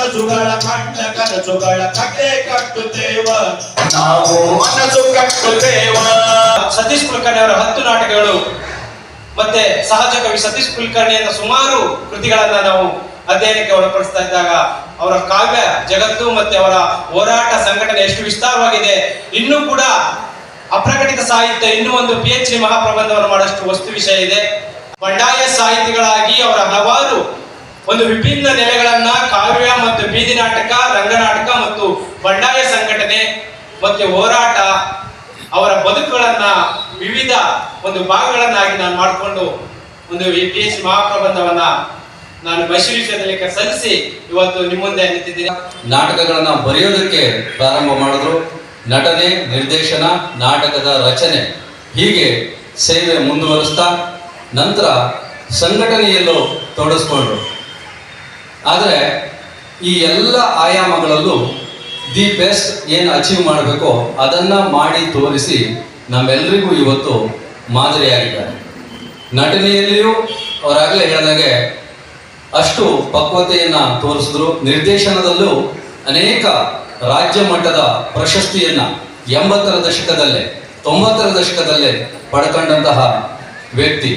ಕನಸುಗಳ ಕಂಡ ಕನಸುಗಳ ಕಟ್ಟೆ ಕಟ್ಟುತ್ತೇವ ನಾವು ಮನಸ್ಸು ಕಟ್ಟುತ್ತೇವ. ಸತೀಶ್ ಕುಲಕರ್ಣಿ ಅವರ 10 ನಾಟಕಗಳು ಮತ್ತೆ ಸಹಜ ಕವಿ ಸತೀಶ್ ಕುಲಕರ್ಣಿಯ ಸುಮಾರು ಕೃತಿಗಳನ್ನ ನಾವು ಅಧ್ಯಯನಕ್ಕೆ ಒಳಪಡಿಸ್ತಾ ಇದ್ದಾಗ ಅವರ ಕಾವ್ಯ ಜಗತ್ತು ಮತ್ತೆ ಅವರ ಹೋರಾಟ ಸಂಘಟನೆ ಎಷ್ಟು ವಿಸ್ತಾರವಾಗಿದೆ. ಇನ್ನೂ ಕೂಡ ಅಪ್ರಕಟಿತ ಸಾಹಿತ್ಯ ಇನ್ನೂ ಒಂದು PhD ಮಹಾಪ್ರಬಂಧವನ್ನು ಮಾಡಷ್ಟು ವಸ್ತು ವಿಷಯ ಇದೆ. ಬಂಡಾಯ ಸಾಹಿತಿಗಳಾಗಿ ಅವರ ಹಲವಾರು ಒಂದು ವಿಭಿನ್ನ ನೆಲೆಗಳನ್ನ ಕಾವ್ಯ ಮತ್ತು ಬೀದಿ ನಾಟಕ, ರಂಗನಾಟಕ ಮತ್ತು ಬಂಡಾಯ ಸಂಘಟನೆ ಮತ್ತೆ ಹೋರಾಟ ಅವರ ಬದುಕುಗಳನ್ನ ವಿವಿಧ ಒಂದು ಭಾಗಗಳನ್ನಾಗಿ ನಾನು ಮಾಡಿಕೊಂಡು ಒಂದು PhD ಮಹಾಪ್ರಬಂಧವನ್ನ ನಾನು ಮೈಸೂರು ವಿಶ್ವವಿದ್ಯಾಲಯಕ್ಕೆ ಸಲ್ಲಿಸಿ ಇವತ್ತು ನಿಮ್ಮ ಮುಂದೆ ನಿಂತಿದ್ದೀನಿ. ನಾಟಕಗಳನ್ನ ಬರೆಯೋದಕ್ಕೆ ಪ್ರಾರಂಭ ಮಾಡಿದ್ರು. ನಟನೆ, ನಿರ್ದೇಶನ, ನಾಟಕದ ರಚನೆ ಹೀಗೆ ಸೇವೆ ಮುಂದುವರಿಸ್ತಾ ನಂತರ ಸಂಘಟನೆಯಲ್ಲೂ ತೊಡಗಿಸ್ಕೊಂಡ್ರು. ಆದರೆ ಈ ಎಲ್ಲ ಆಯಾಮಗಳಲ್ಲೂ ದಿ ಬೆಸ್ಟ್ ಏನು ಅಚೀವ್ ಮಾಡಬೇಕೋ ಅದನ್ನು ಮಾಡಿ ತೋರಿಸಿ ನಮ್ಮೆಲ್ಲರಿಗೂ ಇವತ್ತು ಮಾದರಿಯಾಗಿದ್ದಾರೆ. ನಟನೆಯಲ್ಲಿಯೂ ಅವರಾಗಲೇ ಹೇಳಿದಾಗೆ ಅಷ್ಟು ಪಕ್ವತೆಯನ್ನು ತೋರಿಸಿದ್ರು. ನಿರ್ದೇಶನದಲ್ಲೂ ಅನೇಕ ರಾಜ್ಯ ಮಟ್ಟದ ಪ್ರಶಸ್ತಿಯನ್ನು 80ರ ದಶಕದಲ್ಲೇ 90ರ ದಶಕದಲ್ಲೇ ಪಡ್ಕೊಂಡಂತಹ ವ್ಯಕ್ತಿ.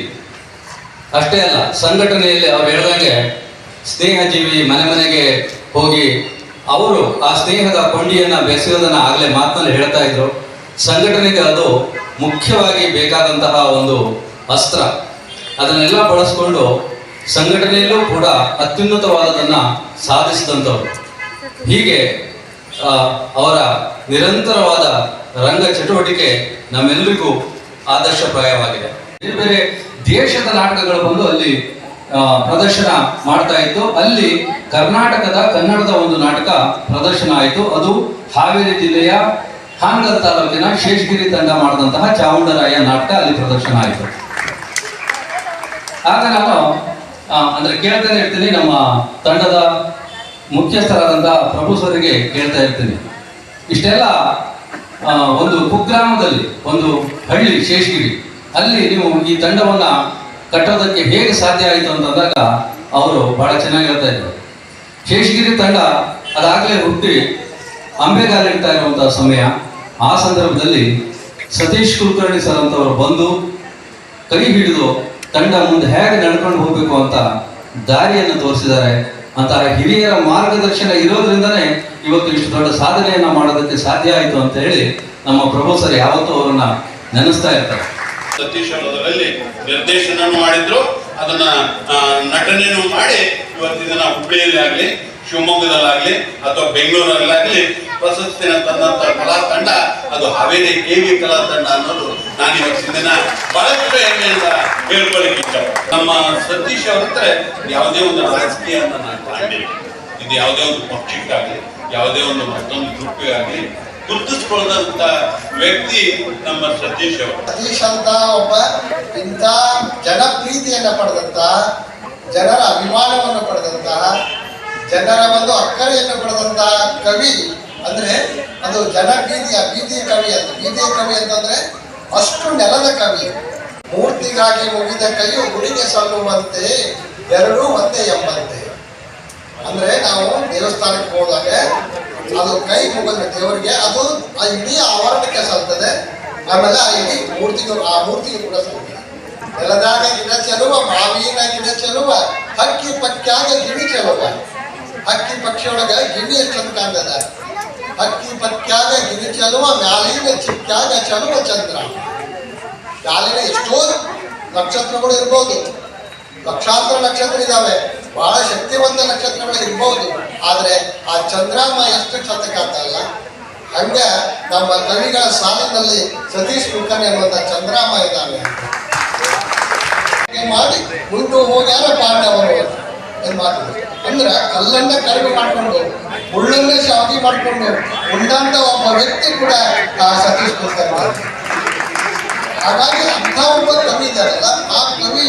ಅಷ್ಟೇ ಅಲ್ಲ, ಸಂಘಟನೆಯಲ್ಲಿ ಅವ್ರು ಹೇಳಿದಂಗೆ ಸ್ನೇಹಜೀವಿ ಮನೆ ಮನೆಗೆ ಹೋಗಿ ಅವರು ಆ ಸ್ನೇಹದ ಕೊಂಡಿಯನ್ನು ಬೆಸೆಯೋದನ್ನು ಆಗಲೇ ಮಾತಿನಲ್ಲಿ ಹೇಳ್ತಾ ಇದ್ರು. ಸಂಘಟನೆಗೆ ಅದು ಮುಖ್ಯವಾಗಿ ಬೇಕಾದಂತಹ ಒಂದು ಅಸ್ತ್ರ. ಅದನ್ನೆಲ್ಲ ಬಳಸ್ಕೊಂಡು ಸಂಘಟನೆಯಲ್ಲೂ ಕೂಡ ಅತ್ಯುನ್ನತವಾದದನ್ನು ಸಾಧಿಸಿದಂಥವ್ರು. ಹೀಗೆ ಅವರ ನಿರಂತರವಾದ ರಂಗ ಚಟುವಟಿಕೆ ನಮ್ಮೆಲ್ಲರಿಗೂ ಆದರ್ಶಪ್ರಾಯವಾಗಿದೆ. ಬೇರೆ ಬೇರೆ ದೇಶದ ನಾಟಕಗಳು ಬಂದು ಅಲ್ಲಿ ಪ್ರದರ್ಶನ ಮಾಡ್ತಾ ಇತ್ತು. ಅಲ್ಲಿ ಕರ್ನಾಟಕದ ಕನ್ನಡದ ಒಂದು ನಾಟಕ ಪ್ರದರ್ಶನ ಆಯಿತು. ಅದು ಹಾವೇರಿ ಜಿಲ್ಲೆಯ ಹಾನಗಲ್ ತಾಲೂಕಿನ ಶೇಷಗಿರಿ ತಂಡ ಮಾಡಿದಂತಹ ಚಾಮುಂಡರಾಯ ನಾಟಕ ಅಲ್ಲಿ ಪ್ರದರ್ಶನ ಆಯಿತು. ಆಗ ನಾನು ಅಂದ್ರೆ ಕೇಳ್ತಾನೆ ಇರ್ತೀನಿ, ನಮ್ಮ ತಂಡದ ಮುಖ್ಯಸ್ಥರಾದಂತಹ ಪ್ರಭು ಸರ್ಗೆ ಕೇಳ್ತಾ ಇರ್ತೀನಿ, ಇಷ್ಟೆಲ್ಲ ಒಂದು ಕುಗ್ರಾಮದಲ್ಲಿ ಒಂದು ಹಳ್ಳಿ ಶೇಷಗಿರಿ, ಅಲ್ಲಿ ನೀವು ಈ ತಂಡವನ್ನ ಕಟ್ಟೋದಕ್ಕೆ ಹೇಗೆ ಸಾಧ್ಯ ಆಯಿತು ಅಂತಂದಾಗ ಅವರು ಬಹಳ ಚೆನ್ನಾಗಿ ಹೇಳ್ತಾ ಇದ್ರು. ಶೇಷಗಿರಿ ತಂಡ ಅದಾಗಲೇ ಹುಟ್ಟಿ ಅಂಬೆಗಾಲಿಡ್ತಾ ಇರುವಂತಹ ಸಮಯ. ಆ ಸಂದರ್ಭದಲ್ಲಿ ಸತೀಶ್ ಕುಲಕರ್ಣಿ ಸರ್ ಅಂತವರು ಬಂದು ಕೈ ಹಿಡಿದು ತಂಡ ಮುಂದೆ ಹೇಗೆ ನಡ್ಕೊಂಡು ಹೋಗ್ಬೇಕು ಅಂತ ದಾರಿಯನ್ನು ತೋರಿಸಿದ್ದಾರೆ. ಅಂತಹ ಹಿರಿಯರ ಮಾರ್ಗದರ್ಶನ ಇರೋದ್ರಿಂದನೇ ಇವತ್ತು ಇಷ್ಟು ದೊಡ್ಡ ಸಾಧನೆಯನ್ನ ಮಾಡೋದಕ್ಕೆ ಸಾಧ್ಯ ಆಯಿತು ಅಂತ ಹೇಳಿ ನಮ್ಮ ಪ್ರಭು ಸರ್ ಯಾವತ್ತೂ ಅವರನ್ನ ನೆನೆಸ್ತಾ ಇರ್ತಾರೆ. ಸತೀಶ್ ಅವರಲ್ಲಿ ನಿರ್ದೇಶನ ಮಾಡಿದ್ರು, ಅದನ್ನ ನಟನೆಯನ್ನು ಮಾಡಿ ಇವತ್ತಿನ ಹುಬ್ಬಳ್ಳಿಯಲ್ಲಿ ಆಗ್ಲಿ, ಶಿವಮೊಗ್ಗದಲ್ಲಾಗ್ಲಿ ಅಥವಾ ಬೆಂಗಳೂರಲ್ಲಾಗ್ಲಿ ಪ್ರಶಸ್ತಿನ ತಂದಂತ ಕಲಾ ತಂಡ ಅದು ಹಾವೇರಿ KV ಕಲಾ ತಂಡ ಅನ್ನೋದು ನಾನು ಇವತ್ತಿನ ದಿನ ಬಹಳಷ್ಟು ಹೆಮ್ಮೆಯಿಂದ ಹೇಳ್ಕೊಳ್ಳಿಕ್ಕೆ ಇಷ್ಟ. ನಮ್ಮ ಸತೀಶ್ ಅವ್ರ ಹತ್ರ ಯಾವುದೇ ಒಂದು ರಾಜಕೀಯ ನಾನು ಕಾಣಿಲ್ಲ. ಇದು ಯಾವುದೇ ಒಂದು ಪಕ್ಷಕ್ಕಾಗಲಿ, ಯಾವುದೇ ಒಂದು ಮತ್ತೊಂದು ಗ್ರೂಪಿಗಾಗಲಿ ಗುರುತಿಸ್ಕೊಳ್ಳದಂತ ವ್ಯಕ್ತಿ ನಮ್ಮ ಸತೀಶ್ ಅವರು. ಸತೀಶ್ ಅಂತ ಒಬ್ಬ ಇಂಥ ಜನಪ್ರೀತಿಯನ್ನ ಪಡೆದಂತ, ಜನರ ಅಭಿಮಾನವನ್ನು ಪಡೆದಂತ, ಜನರ ಒಂದು ಅಕ್ಕರೆಯನ್ನು ಪಡೆದಂತ ಕವಿ ಅಂದ್ರೆ ಅದು ಜನಬೀದಿಯ ಬೀದಿ ಕವಿ ಅಂತ. ಬೀದಿ ಕವಿ ಅಂತಂದ್ರೆ ಅಷ್ಟು ನೆಲದ ಕವಿ. ಮೂರ್ತಿಗಾಗಿ ಮುಗಿದ ಕೈಯು ಗುಡಿಗೆ ಸಲ್ಲುವಂತೆ ಎರಡೂ ಒಂದೇ ಎಂಬಂತೆ. ಅಂದ್ರೆ ನಾವು ದೇವಸ್ಥಾನಕ್ಕೆ ಹೋದಾಗ ಅದು ಕೈ ಮುಗಿದ ದೇವರಿಗೆ ಅದು ಆ ಇಡೀ ಆವರಣಕ್ಕೆ ಸಲ್ತದೆ. ಆಮೇಲೆ ಆ ಇಡೀ ಮೂರ್ತಿಗೆ ಕೂಡ ಸಲ್ತದೆ. ನೆಲದಾಗ ಗಿಡ ಚೆಲುವ, ಮಾವಿನ ಗಿಡ ಚೆಲುವ, ಹಕ್ಕಿ ಪಕ್ಕ್ಯಾಗ ಗಿಣಿ ಚೆಲುವ. ಹಕ್ಕಿ ಪಕ್ಷಿಯೊಳಗ ಗಿಣಿ ಎಷ್ಟು ಕಾಣ್ತದ. ಹಕ್ಕಿ ಪಕ್ಕ್ಯಾಗ ಗಿಣಿ ಚೆಲುವ, ಮ್ಯಾಲಿನ ಚಿಕ್ಕಾಗ ಚೆಲುವ ಚಂದ್ರ. ಮ್ಯಾಲಿನ ಎಷ್ಟೋ ನಕ್ಷತ್ರಗಳು ಇರ್ಬೋದು, ಲಕ್ಷಾಂತರ ನಕ್ಷತ್ರ ಇದಾವೆ, ಬಹಳ ಶಕ್ತಿವಂತ ನಕ್ಷತ್ರಗಳು ಇರ್ಬಹುದು. ಆದ್ರೆ ಆ ಚಂದ್ರಮ್ಮ ಎಷ್ಟು ಚಂದ ಕಾಣ್ತಲ್ಲ, ಹಂಗ ನಮ್ಮ ಕವಿಗಳ ಸಾಲಿನಲ್ಲಿ ಸತೀಶ್ ಕುಲಕರ್ಣಿ ಅನ್ನುವಂಥ ಚಂದ್ರಮ್ಮ ಇದ್ದಾವೆ ಮಾಡಿ ಮುಂದೆ ಹೋಗ್ಯಾರ ಪಾಂಡವರು ಏನ್ ಮಾಡ್ತಾರೆ ಅಂದ್ರ ಕಲ್ಲನ್ನ ಕಡಿಮೆ ಮಾಡ್ಕೊಂಡು ಮುಳ್ಳನ್ನೇ ಶಾವಿಗೆ ಮಾಡ್ಕೊಂಡು ಉಂಡಂತ ಒಬ್ಬ ವ್ಯಕ್ತಿ ಕೂಡ ಸತೀಶ್ ಕುಲಕರ್ಣಿ. ಹಾಗಾಗಿ ಅಂಥ ಒಬ್ಬ ಕವಿ ಇದ್ದಾರಲ್ಲ, ಆ ಕವಿ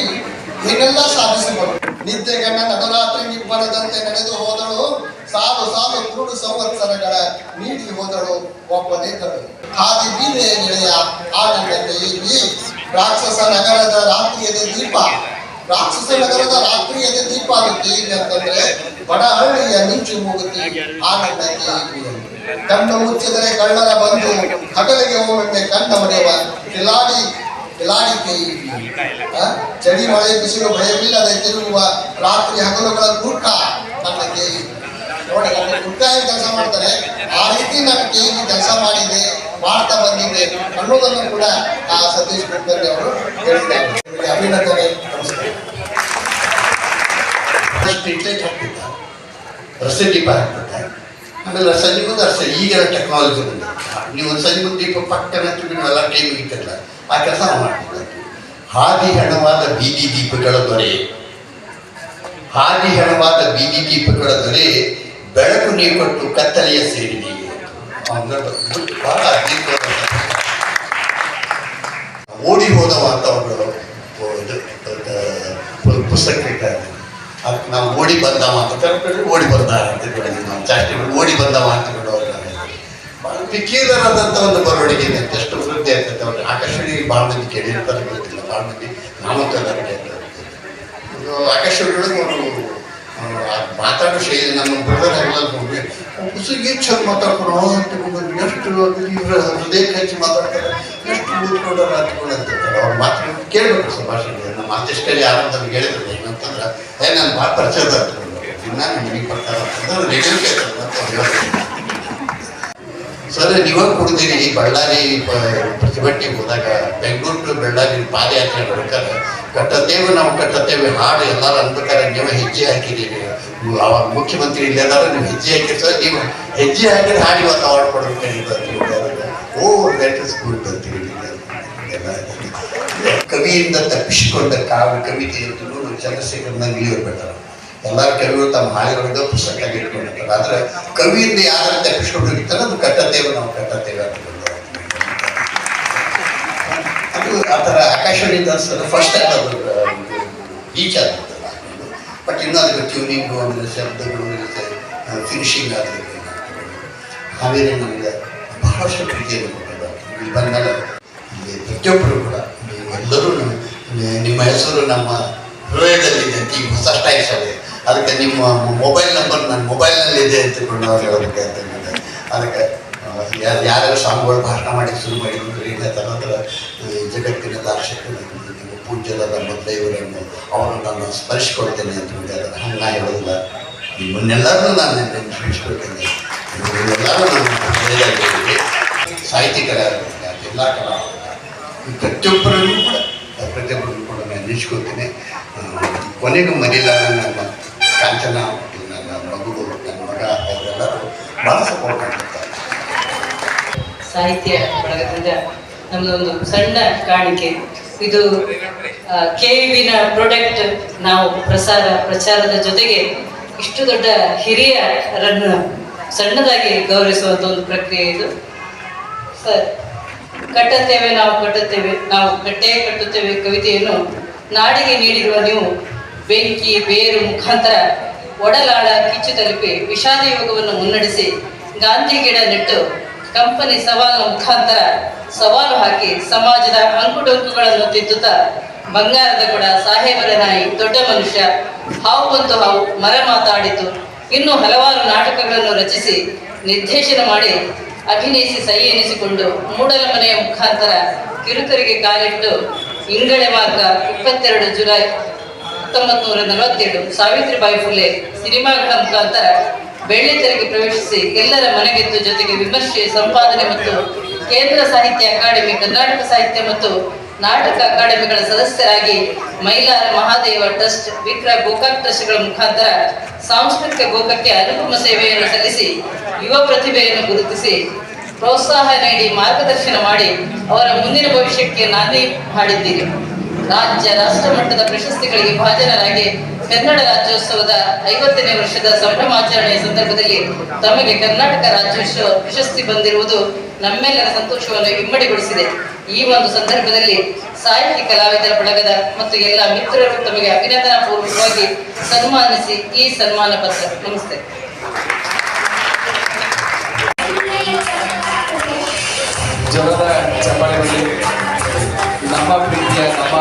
ಏನೆಲ್ಲ ಸಾಧಿಸಬಹುದು. ನಿದ್ದೆಗಣ್ಣ ನಡುರಾತ್ರಿ ನಿಬ್ಬರದಂತೆ ನಡೆದು ಹೋದಳು, ಸಾಲು ಸಾಲು ಕುರುಡು ಸಂವತ್ಸರಗಳ ನೀಡಿ ಹೋದಳು ಒಬ್ಬನೇ ಕವಿ. ಹಾದಿ ಬೀದೆ ಗೆಳೆಯ ಆಟದಲ್ಲಿ ರಾಕ್ಷಸ ನಗರದ ರಾತ್ರಿಯದ ದೀಪ ರಾಕ್ಷಸ ನಗರದ ರಾತ್ರಿ ಎದೆ ದೀಪ ಆಗುತ್ತೆ ಇಲ್ಲಿ ಅಂತಂದ್ರೆ ಬಡ ಹಳ್ಳಿಯ ಮಿಂಚು ಹೋಗುತ್ತೆ ಆ ನನ್ನ ಕೇವಿಯಲ್ಲಿ. ಕಣ್ಣು ಮುಚ್ಚಿದರೆ ಕಳ್ಳರ ಬಂದು ಹಗಲಿಗೆ ಒಮ್ಮೊಮ್ಮೆ ಕಣ್ಣ ಹೊಡೆಯುವ ಕಿಲಾಡಿ ಕೇವಿಯಲ್ಲಿ. ಚಳಿ ಮಳೆ ಬಿಸಿಲು ಭಯವಿಲ್ಲದೆ ತಿರುಗುವ ರಾತ್ರಿ ಹಗಲುಗಳ ಗುರ್ಕ ನನ್ನ ಕೇವಿ. ನೋಡಿ ನನ್ನ ಗುರ್ಕ ಏನು ಕೆಲಸ ಮಾಡ್ತಾರೆ ಆ ರೀತಿ ನನ್ನ ಕೇವಿ ಕೆಲಸ ಮಾಡಿದೆ ಮಾಡ್ತಾ ಬಂದಿದೆ ಅನ್ನೋದನ್ನು ಕೂಡ ಆ ಸತೀಶ್ ಕುಲಕರ್ಣಿ ಅವರು ಹೇಳಿದ್ದಾರೆ. ಅಭಿನಂದನೆ, ನಮಸ್ಕಾರ. ಸ್ಟ್ರೀಟ್ ಲೈಟ್ ಹಾಕ್ತಿದ್ದ, ರಸ್ತೆ ದೀಪ ಹಾಕ್ತಿದ್ದ. ಆಮೇಲೆ ಸಂಜೆ ಮುಂದೆ ಅಷ್ಟೇ ಈಗೆಲ್ಲ ಟೆಕ್ನಾಲಜಿ ಬಂದಿದೆ. ನೀವು ಒಂದು ಸಂಜೆ ಮುಂದೆ ದೀಪ ಪಕ್ಕನ ನೀವೆಲ್ಲ ಟೈಮ್ ಇಟ್ಟಿಲ್ಲ, ಆ ಕೆಲಸ ಮಾಡ್ತಿದ್ದ. ಹಾದಿ ಹೆಣವಾದ ಬೀದಿ ದೀಪಗಳ ದೊರೆ, ಹಾದಿ ಹೆಣವಾದ ಬೀದಿ ದೀಪಗಳ ದೊರೆ, ಬೆಳಕು ನೀ ಕೊಟ್ಟು ಕತ್ತಲೆಯ ಸೇರಿದೆ. ಬಹಳ ಅದ್ಭುತವಾದ ಓಡಿ ಹೋದವ ಅಂತ ಒಂದು ಪುಸ್ತಕ ಇದ್ದಾರೆ. ಅದಕ್ಕೆ ನಾವು ಓಡಿ ಬಂದವ ಅಂತ ಕರ್ಕೊಂಡು ಓಡಿ ಬಂದ ಅಂತ ನಾವು ಜಾಸ್ತಿ ಓಡಿ ಬಂದವ ಅಂತ ಭಾಳ ವಿಕೀಲರಾದಂಥ ಒಂದು ಬರವಣಿಗೆ ಇದೆ. ಎಷ್ಟು ವೃದ್ಧಿ ಆಗ್ತದೆ ಅವ್ರ ಆಕಾಶವಾಣಿ ಭಾಳ ಮಂದಿ ಕೇಳಿರ್ತಾರೆ, ಗೊತ್ತಿಲ್ಲ. ಭಾಳ ಮಂದಿ ನಾಮಂತ ಆಕಾಶವಾಣಿಯೊಳಗೆ ಅವರು ಮಾತಾಡೋ ಶೈಲಿ ನಮ್ಮ ಬ್ರದರ್ ಎಲ್ಲ ಪುಸ್ತಕ ಚಂದ ಮಾತಾಡ್ಕೊಂಡು ಎಷ್ಟು ಇವ್ರ ಹೃದಯಕ್ಕೆ ಹಚ್ಚಿ ಮಾತಾಡ್ತಾರೆ, ಎಷ್ಟು ಕೂತ್ಕೊಂಡ್ರ ಹತ್ಕೊಂಡಂತಾರೆ. ಅವ್ರ ಮಾತು ಕೇಳಬೇಕು ಸಂಭಾಷಣೆ. ನಮ್ಮ ಮಾತೇಶ್ಕರಿ ಯಾರು ನಮ್ಗೆ ಹೇಳಿದ್ರು ಏನಂತಂದ್ರೆ ನಾನು ಭಾಳ ಪರಿಚಯದ ಇನ್ನ ನಿಮಗೆ ಬರ್ತಾರೆ ಅಂತಂದ್ರೆ ರೇಡಿಯೋ ಕೇಳ್ತಾರೆ ಅಂತ ಹೇಳ್ತಾರೆ. ಸರ್ ನೀವಾಗ ಕುಡಿದಿರಿ ಬಳ್ಳಾರಿ ಪ್ರತಿಭಟನೆಗೆ ಹೋದಾಗ ಬೆಂಗಳೂರು ಟು ಬಳ್ಳಾರಿ ಪಾದಯಾತ್ರೆ ಮಾಡ್ಬೇಕಾದ್ರೆ ಕಟ್ಟತ್ತೇವೆ ನಾವು ಕಟ್ಟತ್ತೇವೆ ಹಾಡು ಎಲ್ಲರೂ ಅನ್ಬೇಕಾದ್ರೆ ನೀವು ಹೆಜ್ಜೆ ಹಾಕಿದ್ದೀರಿ. ಅವಾಗ ಮುಖ್ಯಮಂತ್ರಿ ಇಲ್ಲೆಲ್ಲಾರ ನೀವು ಹೆಜ್ಜೆ ಹಾಕಿರ್ತಾರೆ, ನೀವು ಹೆಜ್ಜೆ ಹಾಕಿದ್ರೆ ಹಾಡು ಇವತ್ತು ಅವಾರ್ಡ್ ಕೊಡಬೇಕು. ಓ ಲೆಟ್ ಇಸ್ ಗುಡ್ ಅಂತೀವಿ. ಕವಿಯಿಂದ ತಪ್ಪಿಸಿಕೊಂಡ ಕಾವ್ಯ ಕವಿತೆ ಅಂತ ಚಂದ್ರಶೇಖರ್ ನಂಗೆ ಬರ್ತಾರೆ. ಎಲ್ಲರ ಕವಿಗಳು ತಮ್ಮ ಹಾಳೆಗಳನ್ನ ಪುಸ್ತಕ ಇಟ್ಕೊಂಡಿರ್ತಾರೆ. ಆದ್ರೆ ಕವಿಯಿಂದ ಯಾರು ತಪ್ಪಿಸ್ಕೊಂಡು ಹೋಗಿರ್ತಾರೆ ಅದು ಕಟ್ಟತ್ತೇವೆ ನಾವು ಕಟ್ಟತ್ತೇವೆ ಅಂತ ಅದು ಆ ಥರ ಆಕಾಶವಾಣಿಯಿಂದ ಅನ್ಸ್ತದೆ. ಫಸ್ಟ್ ಟೈಮ್ ಅದು ರೀಚ್ ಆಗುತ್ತೆ. ಬಟ್ ಇನ್ನೂ ಅದಕ್ಕೆ ಟ್ಯೂನಿಂಗು ಆಮೇಲೆ ಶಬ್ದಗಳು ಫಿನಿಶಿಂಗ್ ಆಗಬೇಕು. ಹಾವೇರಿ ನನಗೆ ಬಹಳಷ್ಟು ಪ್ರೀತಿಯನ್ನು ಕೊಟ್ಟಿದ್ದಾರೆ. ಇಲ್ಲಿ ಬಂದಾಗ ಇಲ್ಲಿ ಪ್ರತಿಯೊಬ್ಬರು ಕೂಡ ಎಲ್ಲರೂ ನಿಮ್ಮ ಹೆಸರು ನಮ್ಮ ಹೃದಯದಲ್ಲಿದೆ ಅಂತ ಈಗ ಹೊಸ ಸ್ಟೈಲ್ಸ್ ಇದೆ. ಅದಕ್ಕೆ ನಿಮ್ಮ ಮೊಬೈಲ್ ನಂಬರ್ ನನ್ನ ಮೊಬೈಲ್ನಲ್ಲಿ ಇದೆ ಅಂತಕೊಂಡು ಅವ್ರಿಗೆ ಅಂತಂದಿದ್ದಾರೆ. ಅದಕ್ಕೆ ಯಾರ್ಯಾರು ಸ್ವಾಮಿಗಳು ಭಾಷಣ ಮಾಡಿ ಶುರು ಮಾಡಿದ್ರು ಈಗ ತನತ್ರ ಜಗತ್ತಿನ ದಾರ್ಶಕರು ನಿಮ್ಮ ಪೂಜ್ಯರಾದ ಮೊದಲೈವರನ್ನು ಅವರು ನಾನು ಸ್ಮರಿಸ್ಕೊಳ್ತೇನೆ ಅಂತ ಹೇಳಿದ್ದಾರೆ. ಹಂಗೆ ನಾ ಹೇಳೋದಿಲ್ಲ, ನಿಮ್ಮನ್ನೆಲ್ಲರೂ ನಾನು ಸ್ಮರಿಸ್ಕೊಳ್ತೇನೆ. ಎಲ್ಲರೂ ನನ್ನ ಸಾಹಿತ್ಯಿಕರ ಎಲ್ಲ ಕಲಾವಿದರು ಪ್ರತಿಯೊಬ್ಬರನ್ನು ಕೂಡ ನಾನು ನೆನೆಸ್ಕೊಳ್ತೇನೆ. ಕೊನೆಗೂ ಮರಿಲಾರ ನನ್ನ ಕಾಂಚನ, ನನ್ನ ಮಗಳು, ನನ್ನ ಮಗ ಅವರೆಲ್ಲರೂ ಭಾಳ ಸಪೋರ್ಟ್ ಮಾಡ್ತಾರೆ. ಸಾಹಿತ್ಯ ಬಳಗದಿಂದ ನಮ್ಮದೊಂದು ಸಣ್ಣ ಕಾಣಿಕೆ ಇದು. KVನ ಪ್ರಾಡಕ್ಟ್ ನಾವು ಪ್ರಚಾರದ ಜೊತೆಗೆ ಇಷ್ಟು ದೊಡ್ಡ ಹಿರಿಯರನ್ನು ಸಣ್ಣದಾಗಿ ಗೌರವಿಸುವಂಥ ಒಂದು ಪ್ರಕ್ರಿಯೆ ಇದು. ಸರ್, ಕಟ್ಟುತ್ತೇವೆ ನಾವು ಕಟ್ಟುತ್ತೇವೆ ನಾವು ಕಟ್ಟೇ ಕಟ್ಟುತ್ತೇವೆ ಕವಿತೆಯನ್ನು ನಾಡಿಗೆ ನೀಡಿರುವ ನೀವು ಬೆಂಕಿ ಬೇರು ಮುಖಾಂತರ ಒಡಲಾಳ ಕಿಚ್ಚು ತಲುಪಿ ವಿಷಾದ ಯುಗವನ್ನು ಮುನ್ನಡೆಸಿ ಗಾಂಧಿ ಗಿಡ ನೆಟ್ಟು ಕಂಪನಿ ಸವಾಲಿನ ಮುಖಾಂತರ ಸವಾಲು ಹಾಕಿ ಸಮಾಜದ ಅಂಕುಡೊಂಕುಗಳನ್ನು ತಿದ್ದುತ್ತಾ ಬಂಗಾರದ ಕೊಡ, ಸಾಹೇಬರ ನಾಯಿ, ದೊಡ್ಡ ಮನುಷ್ಯ, ಹಾವು ಬಂತು ಹಾವು, ಮರ ಮಾತಾಡಿತು, ಇನ್ನೂ ಹಲವಾರು ನಾಟಕಗಳನ್ನು ರಚಿಸಿ ನಿರ್ದೇಶನ ಮಾಡಿ ಅಭಿನಯಿಸಿ ಸೈ ಎನಿಸಿಕೊಂಡು ಮೂಡಲ ಮನೆಯ ಮುಖಾಂತರ ಕಿರುತೆರೆಗೆ ಕಾಲಿಟ್ಟು ಇಂಗಳೆ ಮಾರ್ಗ 22 ಜುಲೈ 1947 ಸಾವಿತ್ರಿಬಾಯಿ ಫುಲೆ ಸಿನಿಮಾಗಳ ಮುಖಾಂತರ ಬೆಳ್ಳಿತೆರೆಗೆ ಪ್ರವೇಶಿಸಿ ಎಲ್ಲರ ಮನೆಗೆದ್ದು ಜೊತೆಗೆ ವಿಮರ್ಶೆ, ಸಂಪಾದನೆ ಮತ್ತು ಕೇಂದ್ರ ಸಾಹಿತ್ಯ ಅಕಾಡೆಮಿ, ಕರ್ನಾಟಕ ಸಾಹಿತ್ಯ ಮತ್ತು ನಾಟಕ ಅಕಾಡೆಮಿಗಳ ಸದಸ್ಯರಾಗಿ ಮೈಲಾರ ಮಹಾದೇವ ಟ್ರಸ್ಟ್, ವಿಕ್ರ ಗೋಕಾಕ್ ಟ್ರಸ್ಟ್ಗಳ ಮುಖಾಂತರ ಸಾಂಸ್ಕೃತಿಕ ಗೋಕಾಕ್ಕೆ ಅನುಪಮ ಸೇವೆಯನ್ನು ಸಲ್ಲಿಸಿ ಯುವ ಪ್ರತಿಭೆಯನ್ನು ಗುರುತಿಸಿ ಪ್ರೋತ್ಸಾಹ ನೀಡಿ ಮಾರ್ಗದರ್ಶನ ಮಾಡಿ ಅವರ ಮುಂದಿನ ಭವಿಷ್ಯಕ್ಕೆ ನಾಂದಿ ಹಾಡಿದ್ದೀರಿ. ರಾಜ್ಯ ರಾಷ್ಟ್ರ ಮಟ್ಟದ ಪ್ರಶಸ್ತಿಗಳಿಗೆ ಭಾಜನರಾಗಿ ಕನ್ನಡ ರಾಜ್ಯೋತ್ಸವದ 50ನೇ ವರ್ಷದ ಸಂಭ್ರಮಾಚರಣೆಯ ಸಂದರ್ಭದಲ್ಲಿ ತಮಗೆ ಕರ್ನಾಟಕ ರಾಜ್ಯೋತ್ಸವ ಪ್ರಶಸ್ತಿ ಬಂದಿರುವುದು ನಮ್ಮೆಲ್ಲರ ಸಂತೋಷವನ್ನು ಇಮ್ಮಡಿಗೊಳಿಸಿದೆ. ಈ ಒಂದು ಸಂದರ್ಭದಲ್ಲಿ ಸಾಹಿತ್ಯ ಕಲಾವಿದರ ಬಳಗದ ಮತ್ತು ಎಲ್ಲ ಮಿತ್ರರು ತಮಗೆ ಅಭಿನಂದನಾ ಪೂರ್ವಕವಾಗಿ ಸನ್ಮಾನಿಸಿ ಈ ಸನ್ಮಾನ ಪತ್ರ. ನಮಸ್ತೆ. ಜೋರದ ಚಪ್ಪಾಳೆಗಳಲ್ಲಿ ನಮ್ಮ ಪ್ರೀತಿಯ ನಮ್ಮ